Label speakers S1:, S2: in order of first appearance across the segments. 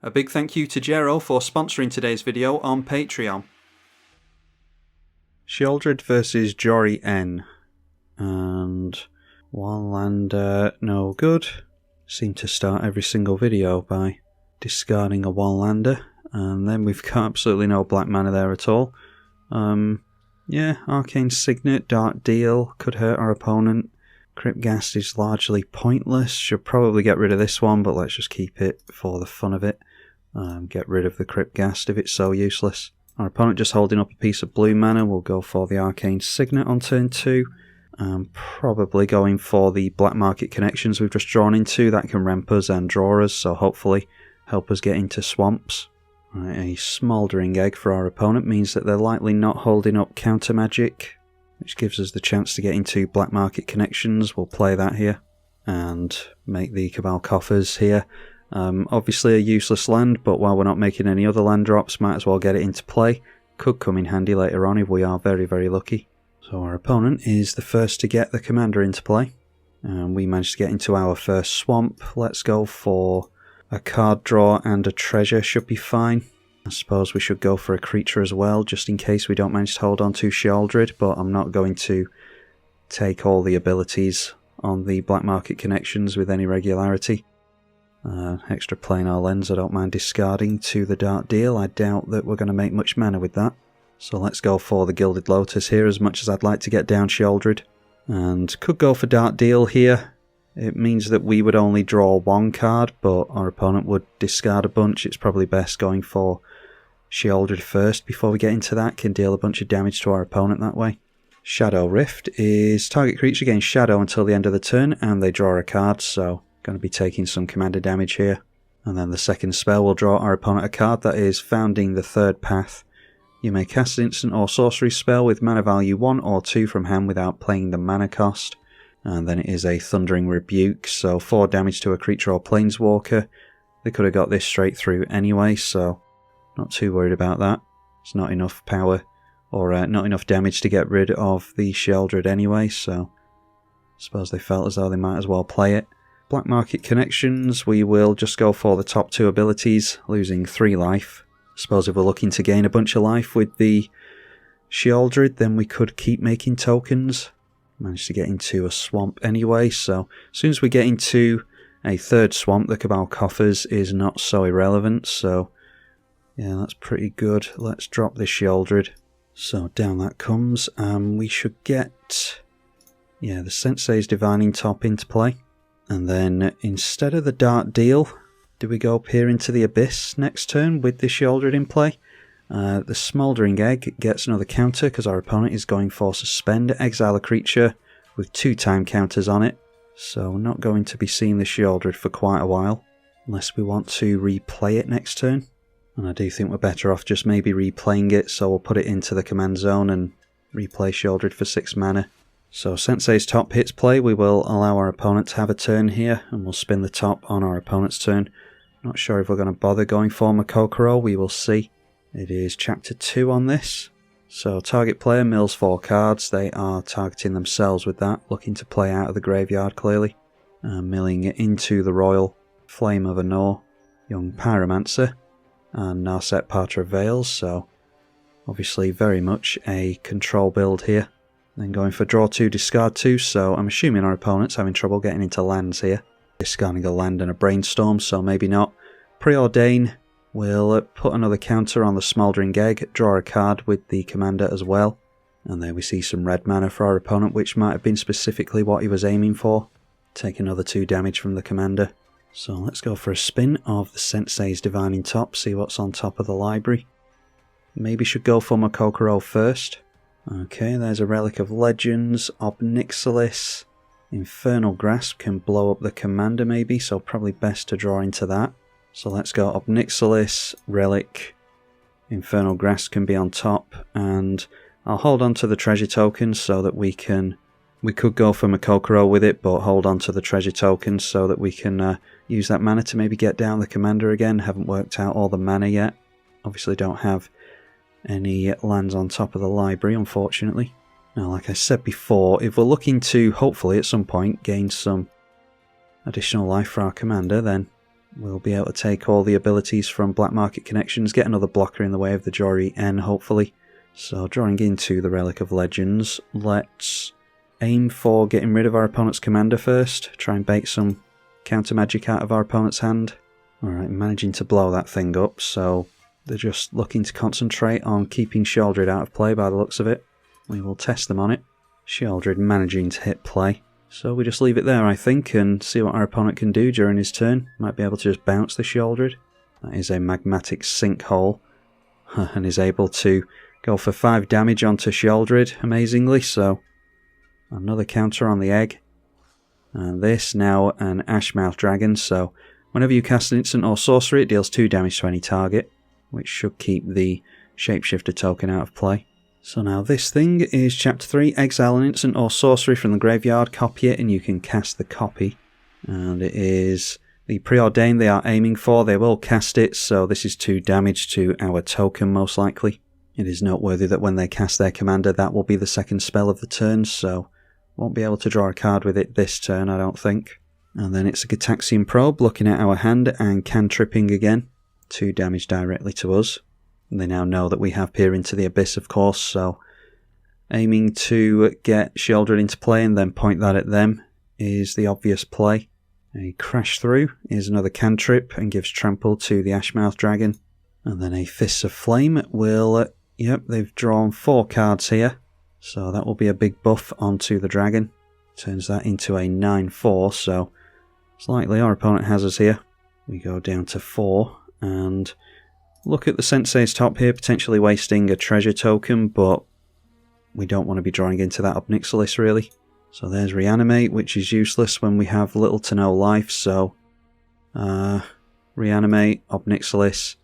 S1: A big thank you to Jero for sponsoring today's video on Patreon. Sheoldred versus Jory N. And one lander, no good. Seem to start every single video by discarding a one lander. And then we've got absolutely no black mana there at all. Yeah, Arcane Signet, Dark Deal could hurt our opponent. Cryptghast is largely pointless. Should probably get rid of this one, but let's just keep it for the fun of it. Get rid of the Cryptghast if it's so useless. Our opponent just holding up a piece of blue mana. We'll go for the Arcane Signet on turn 2. Probably going for the black market connections we've just drawn into. That can ramp us and draw us, so hopefully help us get into swamps. Right, a Smouldering Egg for our opponent means that they're likely not holding up counter magic, which gives us the chance to get into black market connections. We'll play that here and make the Cabal Coffers here. Obviously a useless land, but while we're not making any other land drops, might as well get it into play. Could come in handy later on if we are very, very lucky. So our opponent is the first to get the commander into play. And we managed to get into our first swamp. Let's go for a card draw and a treasure should be fine. I suppose we should go for a creature as well, just in case we don't manage to hold on to Sheoldred, but I'm not going to take all the abilities on the black market connections with any regularity. Extra planar lens I don't mind discarding to the Dark Deal. I doubt that we're going to make much mana with that. So let's go for the Gilded Lotus here, as much as I'd like to get down Sheoldred. And could go for Dark Deal here. It means that we would only draw one card, but our opponent would discard a bunch. It's probably best going for Sheoldred first before we get into that. Can deal a bunch of damage to our opponent that way. Shadow Rift is target creature gains shadow until the end of the turn, and they draw a card, so going to be taking some commander damage here. And then the second spell will draw our opponent a card, that is Founding the Third Path. You may cast an instant or sorcery spell with mana value 1 or 2 from hand without playing the mana cost. And then it is a Thundering Rebuke, so 4 damage to a creature or planeswalker. They could have got this straight through anyway, so not too worried about that. It's not enough power, or not enough damage to get rid of the Sheoldred anyway, so I suppose they felt as though they might as well play it. Black market connections, we will just go for the top 2 abilities, losing 3 life. I suppose if we're looking to gain a bunch of life with the Sheoldred, then we could keep making tokens. Managed to get into a swamp anyway, so as soon as we get into a third swamp, the Cabal Coffers is not so irrelevant, so yeah, that's pretty good. Let's drop this Sheoldred. So down that comes, we should get, yeah, the Sensei's Divining Top into play. And then instead of the Dark Deal, do we go up here into the Abyss next turn with the Sheoldred in play? The Smouldering Egg gets another counter because our opponent is going for Suspend, exile a creature with 2 time counters on it. So we're not going to be seeing the Sheoldred for quite a while, unless we want to replay it next turn. And I do think we're better off just maybe replaying it, so we'll put it into the command zone and replay Sheoldred for 6 mana. So Sensei's Top hits play, we will allow our opponent to have a turn here, and we'll spin the top on our opponent's turn. Not sure if we're going to bother going for Makokoro, we will see. It is chapter 2 on this. So target player mills 4 cards, they are targeting themselves with that, looking to play out of the graveyard clearly. Milling into the Royal, Flame of Anor, Young Pyromancer, and Narset Parter of Veils, so obviously very much a control build here. Then going for draw 2, discard 2, so I'm assuming our opponent's having trouble getting into lands here. Discarding a land and a brainstorm, so maybe not. Preordain will put another counter on the Smouldering Egg, draw a card with the commander as well. And there we see some red mana for our opponent, which might have been specifically what he was aiming for. Take another 2 damage from the commander. So let's go for a spin of the Sensei's Divining Top, see what's on top of the library. Maybe should go for Makokoro first. Okay, there's a Relic of Legends, Obnixilis. Infernal Grasp can blow up the commander maybe, so probably best to draw into that. So let's go Obnixilis, Relic, Infernal Grasp can be on top, and I'll hold on to the treasure tokens so that we could go for Makokoro with it, but hold on to the treasure tokens so that we can use that mana to maybe get down the commander again. Haven't worked out all the mana yet. Obviously don't have any lands on top of the library, unfortunately. Now, like I said before, if we're looking to, hopefully at some point, gain some additional life for our commander, then we'll be able to take all the abilities from Black Market Connections, get another blocker in the way of the Jory N, hopefully. So drawing into the Relic of Legends, let's aim for getting rid of our opponent's commander first, try and bait some counter magic out of our opponent's hand. Alright, managing to blow that thing up, so they're just looking to concentrate on keeping Sheoldred out of play by the looks of it. We will test them on it. Sheoldred managing to hit play. So we just leave it there, I think, and see what our opponent can do during his turn. Might be able to just bounce the Sheoldred. That is a magmatic sinkhole, and is able to go for 5 damage onto Sheoldred, amazingly, so another counter on the egg. And this now an Ashmouth Dragon, so whenever you cast an instant or sorcery, it deals 2 damage to any target, which should keep the Shapeshifter token out of play. So now this thing is Chapter 3, exile an instant or sorcery from the graveyard, copy it, and you can cast the copy. And it is the Preordained they are aiming for, they will cast it, so this is 2 damage to our token most likely. It is noteworthy that when they cast their commander, that will be the second spell of the turn, so won't be able to draw a card with it this turn, I don't think. And then it's a Gitaxian Probe looking at our hand and cantripping again. 2 damage directly to us. They now know that we have Peer into the Abyss, of course, so aiming to get Sheoldred into play and then point that at them is the obvious play. A Crash Through is another cantrip and gives trample to the Ashmouth Dragon. And then a Fists of Flame will, yep, they've drawn 4 cards here, so that will be a big buff onto the dragon. Turns that into a 9/4, so it's likely our opponent has us here. We go down to 4 and look at the Sensei's Top here, potentially wasting a treasure token, but we don't want to be drawing into that Obnixilis really. So there's Reanimate, which is useless when we have little to no life, so Reanimate, Obnixilis,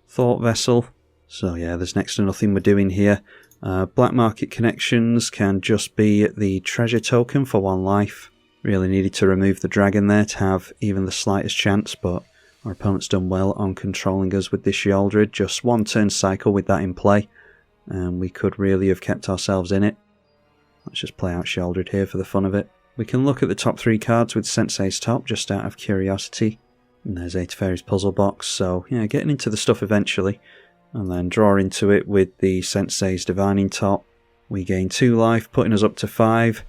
S1: Thought Vessel. So yeah, there's next to nothing we're doing here. Black Market Connections can just be the treasure token for 1 life. Really needed to remove the dragon there to have even the slightest chance, but our opponent's done well on controlling us with this Sheoldred. Just 1 turn cycle with that in play, and we could really have kept ourselves in it. Let's just play out Sheoldred here for the fun of it. We can look at the top 3 cards with Sensei's Top, just out of curiosity. And there's a Teferi's Puzzle Box, so yeah, getting into the stuff eventually. And then draw into it with the Sensei's Divining Top. We gain 2 life, putting us up to 5.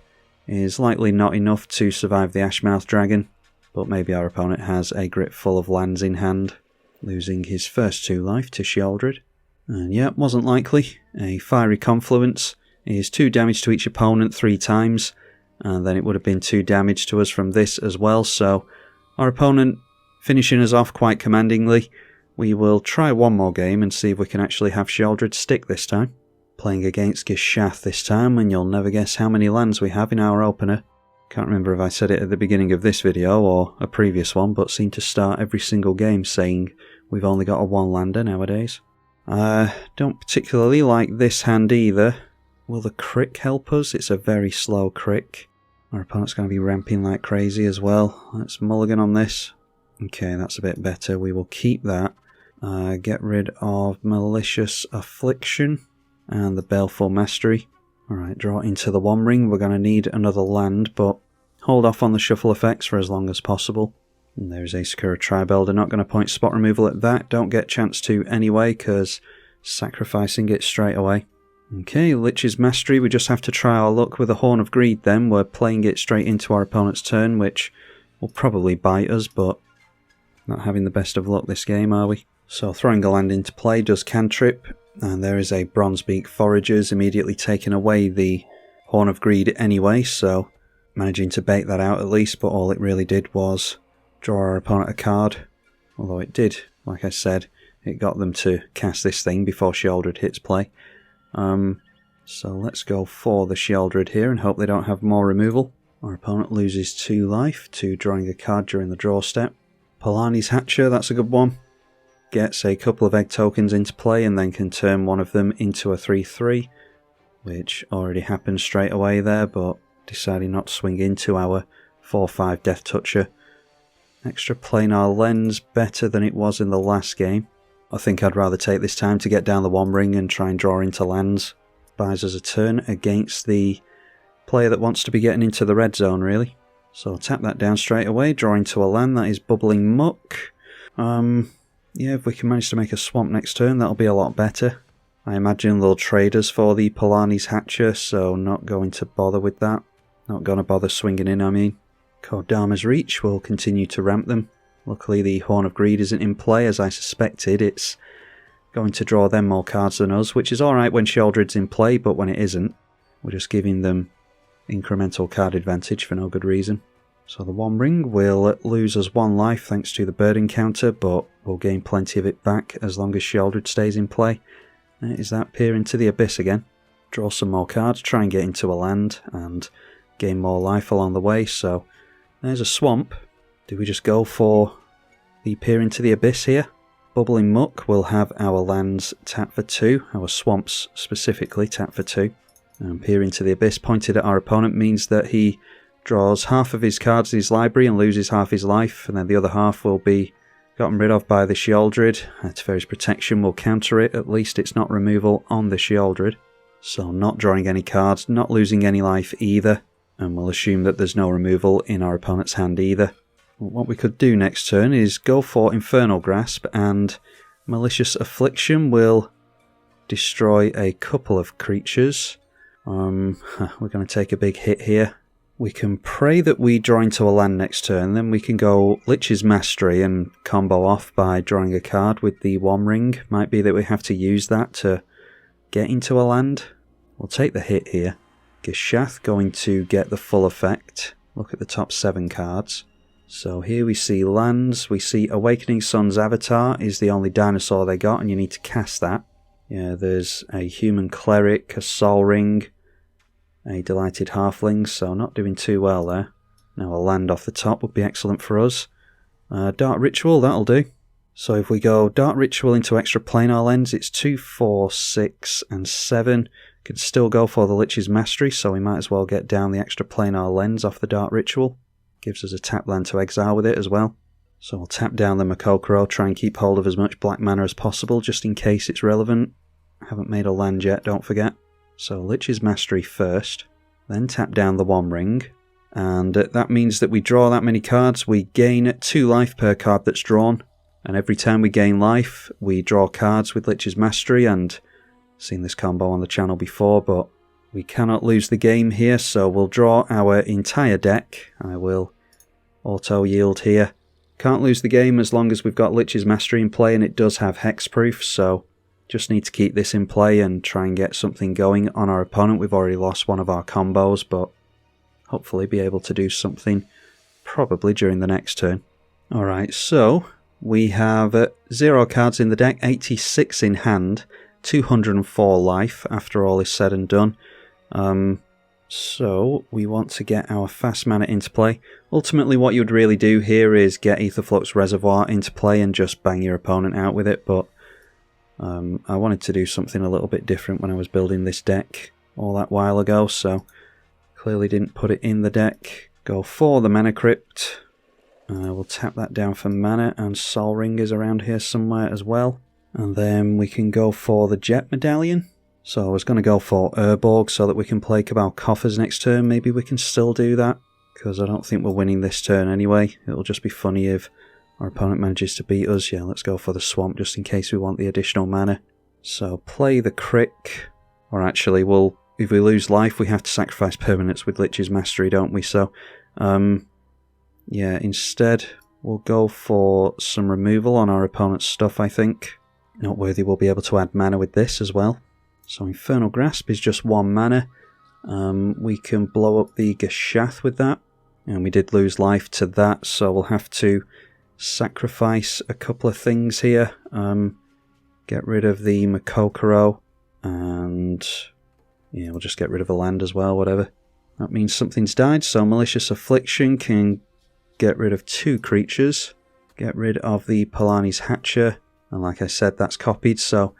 S1: Is likely not enough to survive the Ashmouth Dragon, but maybe our opponent has a grip full of lands in hand, losing his first 2 life to Sheoldred. And yeah, wasn't likely. A Fiery Confluence is 2 damage to each opponent 3 times, and then it would have been 2 damage to us from this as well, so our opponent finishing us off quite commandingly. We will try 1 more game and see if we can actually have Sheoldred stick this time. Playing against Gishath this time, and you'll never guess how many lands we have in our opener. Can't remember if I said it at the beginning of this video or a previous one, but seem to start every single game saying we've only got a 1-lander nowadays. Don't particularly like this hand either. Will the crick help us? It's a very slow crick. Our opponent's going to be ramping like crazy as well. Let's mulligan on this. Okay, that's a bit better. We will keep that. Get rid of Malicious Affliction and the Baleful Mastery. Alright, draw into the One Ring. We're going to need another land, but hold off on the shuffle effects for as long as possible. And there's a Sakura Tribelder. Not going to point spot removal at that. Don't get chance to anyway, because sacrificing it straight away. Okay, Lich's Mastery. We just have to try our luck with a Horn of Greed then. We're playing it straight into our opponent's turn, which will probably bite us, but not having the best of luck this game, are we? So throwing a land into play does cantrip, and there is a Bronzebeak Foragers immediately taking away the Horn of Greed anyway, so managing to bait that out at least, but all it really did was draw our opponent a card. Although it did, like I said, it got them to cast this thing before Sheoldred hits play. So let's go for the Sheoldred here and hope they don't have more removal. Our opponent loses 2 life to drawing a card during the draw step. Polani's Hatcher, that's a good one. Gets a couple of egg tokens into play and then can turn one of them into a 3/3, which already happened straight away there, but deciding not to swing into our 4/5 Death Toucher. Extra planar lens, better than it was in the last game. I think I'd rather take this time to get down the One Ring and try and draw into lands. Buys us a turn against the player that wants to be getting into the red zone really. So tap that down straight away, draw into a land, that is Bubbling Muck. Yeah, if we can manage to make a swamp next turn, that'll be a lot better. I imagine they'll trade us for the Polani's Hatcher, so not going to bother with that. Not going to bother swinging in, I mean. Kodama's Reach will continue to ramp them. Luckily the Horn of Greed isn't in play, as I suspected. It's going to draw them more cards than us, which is alright when Sheoldred's in play, but when it isn't, we're just giving them incremental card advantage for no good reason. So the One Ring will lose us 1 life thanks to the bird encounter, but we'll gain plenty of it back as long as Sheoldred stays in play. Is that Peer into the Abyss again? Draw some more cards, try and get into a land, and gain more life along the way. So there's a swamp. Do we just go for the Peer into the Abyss here? Bubbling Muck will have our lands tap for 2, our swamps specifically tap for 2. And Peer into the Abyss pointed at our opponent means that he draws half of his cards in his library and loses half his life, and then the other half will be gotten rid of by the Sheoldred. Teferi's Protection will counter it, at least it's not removal on the Sheoldred. So not drawing any cards, not losing any life either, and we'll assume that there's no removal in our opponent's hand either. What we could do next turn is go for Infernal Grasp, and Malicious Affliction will destroy a couple of creatures. We're going to take a big hit here. We can pray that we draw into a land next turn, then we can go Lich's Mastery and combo off by drawing a card with the One Ring. Might be that we have to use that to get into a land. We'll take the hit here. Gishath going to get the full effect. Look at the top 7 cards. So here we see lands, we see Awakening Sun's Avatar is the only dinosaur they got, and you need to cast that. Yeah, there's a Human Cleric, a Sol Ring, a Delighted Halfling, so not doing too well there. Now a land off the top would be excellent for us. Dark Ritual, that'll do. So if we go Dark Ritual into extra planar lens, it's 2, 4, 6 and 7. Could still go for the Lich's Mastery, so we might as well get down the extra planar lens off the Dark Ritual. Gives us a tap land to exile with it as well. So we'll tap down the Makokoro, try and keep hold of as much black mana as possible, just in case it's relevant. Haven't made a land yet, don't forget. So Lich's Mastery first, then tap down the One Ring, and that means that we draw that many cards, we gain 2 life per card that's drawn, and every time we gain life, we draw cards with Lich's Mastery, and I've seen this combo on the channel before, but we cannot lose the game here, so we'll draw our entire deck. I will auto-yield here. Can't lose the game as long as we've got Lich's Mastery in play, and it does have hexproof, so just need to keep this in play and try and get something going on our opponent. We've already lost one of our combos, but hopefully be able to do something probably during the next turn. Alright, so we have 0 cards in the deck, 86 in hand, 204 life after all is said and done. So we want to get our fast mana into play. Ultimately what you would really do here is get Aetherflux Reservoir into play and just bang your opponent out with it, but I wanted to do something a little bit different when I was building this deck all that while ago, so clearly didn't put it in the deck. Go for the Mana Crypt. We'll tap that down for mana, and Sol Ring is around here somewhere as well. And then we can go for the Jet Medallion. So I was going to go for Urborg so that we can play Cabal Coffers next turn. Maybe we can still do that, because I don't think we're winning this turn anyway. It'll just be funny if our opponent manages to beat us. Yeah, let's go for the Swamp just in case we want the additional mana. So play the Crick. Or actually, if we lose life, we have to sacrifice permanents with Lich's Mastery, don't we? So, yeah, instead, we'll go for some removal on our opponent's stuff, I think. Noteworthy will be able to add mana with this as well. So Infernal Grasp is just 1 mana. We can blow up the Gishath with that. And we did lose life to that, so we'll have to sacrifice a couple of things here. Get rid of the Makokoro, and yeah, we'll just get rid of a land as well, whatever. That means something's died, so Malicious Affliction can get rid of 2 creatures. Get rid of the Polani's Hatcher, and like I said, that's copied, so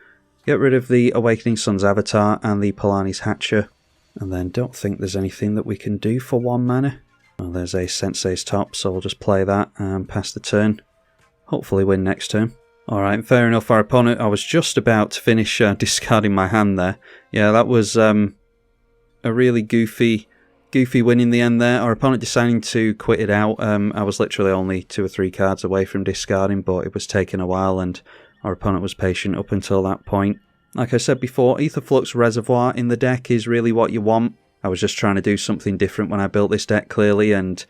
S1: get rid of the Awakening Sun's Avatar and the Polani's Hatcher. And then don't think there's anything that we can do for 1 mana. Well, there's a Sensei's Top, so we'll just play that and pass the turn. Hopefully win next turn. Alright, fair enough, our opponent. I was just about to finish discarding my hand there. Yeah, that was a really goofy Goofy win in the end there. Our opponent deciding to quit it out. I was literally only 2 or 3 cards away from discarding, but it was taking a while and our opponent was patient up until that point. Like I said before, Aetherflux Reservoir in the deck is really what you want. I was just trying to do something different when I built this deck, clearly, and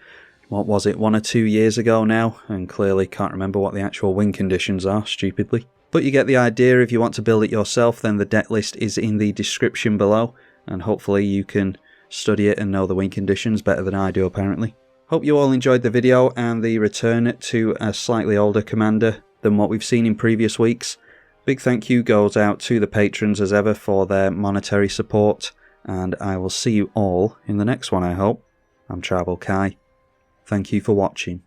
S1: what was it, 1 or 2 years ago now, and clearly can't remember what the actual win conditions are, stupidly. But you get the idea. If you want to build it yourself, then the deck list is in the description below, and hopefully you can study it and know the win conditions better than I do, apparently. Hope you all enjoyed the video and the return to a slightly older commander than what we've seen in previous weeks. Big thank you goes out to the patrons as ever for their monetary support, and I will see you all in the next one, I hope. I'm tribalkai. Thank you for watching.